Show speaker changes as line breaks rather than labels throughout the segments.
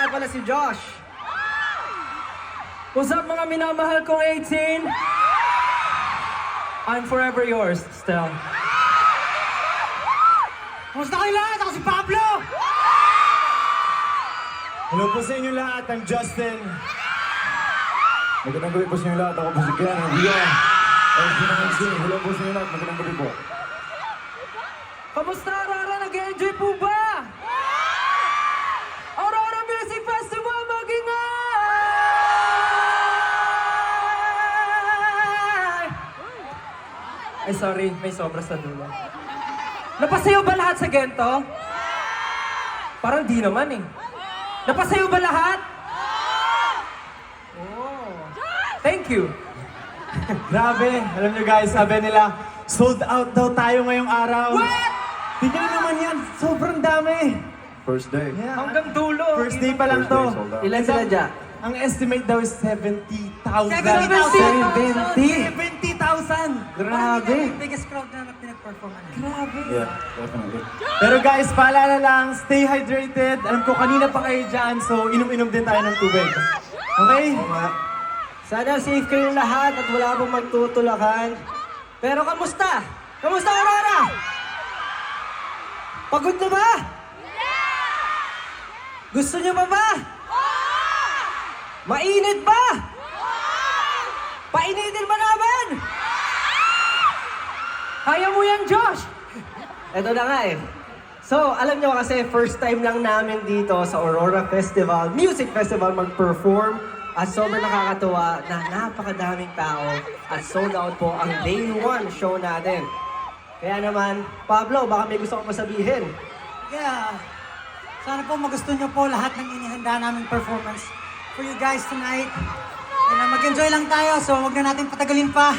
pala si Josh. What's up mga minamahal kong 18? I'm forever yours, Stel.
Kumusta kayo lahat? Ako si Pablo!
Hello po sa inyo lahat, I'm Justin. Magandang gabi po sa inyo lahat, ako po si Ken, and we are LG. Hello po sa inyo lahat, magandang gabi po.
Kamusta Aurora? Nag-enjoy po ba? Aurora Music Festival, magingay! Ay sorry, may sobra sa dulo. Napasayo ba lahat sa gento? Parang di naman eh. Napasayo ba lahat? Oh. Thank you.
Grabe, alam nyo guys, sabi nila, sold out daw tayo ngayong araw.
What?
Tingnan nyo naman yan, sobrang dami.
First day.
Yeah.
Hanggang dulo.
First day pa lang
First day,
to.
sold out.
Ilan sila dyan?
Ang estimate daw is 70,000.
70,000?
70,000!
Grabe.
Biggest crowd na pinag-perform ano.
Grabe.
Yeah, definitely.
Pero guys, paalala lang, stay hydrated. Alam ko kanina pa kayo dyan, so inom-inom din tayo ng tubig. Okay?
Sana safe kayong lahat at wala pong magtutulakan. Pero kamusta? Kamusta Aurora? Pagod na ba? Gusto niyo pa ba? Mainit ba? Painitin ba namin? Kaya mo yan, Josh! Ito na nga eh. So, alam niyo kasi first time lang namin dito sa Aurora Festival, Music Festival, mag-perform. At sobrang nakakatuwa na napakadaming tao at sold out po ang day 1 show natin. Kaya naman, Pablo, baka may gusto ko pa sabihin.
Yeah. Sana po magustuhan niyo po lahat ng inihanda naming performance for you guys tonight. And mag-enjoy lang tayo, so huwag na natin patagalin pa.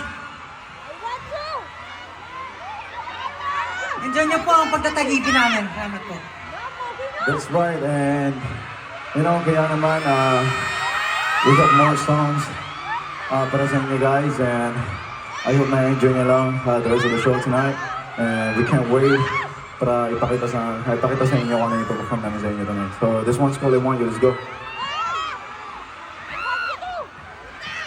Enjoy niyo po ang pagtatagipin namin. Salamat po.
That's right, and you know, kaya naman, we got more songs para sa inyo guys, and I hope na enjoy nyo lang the rest of the show tonight. And we can't wait para ipakita sa inyo kung ano yung perform namin sa inyo tonight. So this one's called I Want You. Let's go.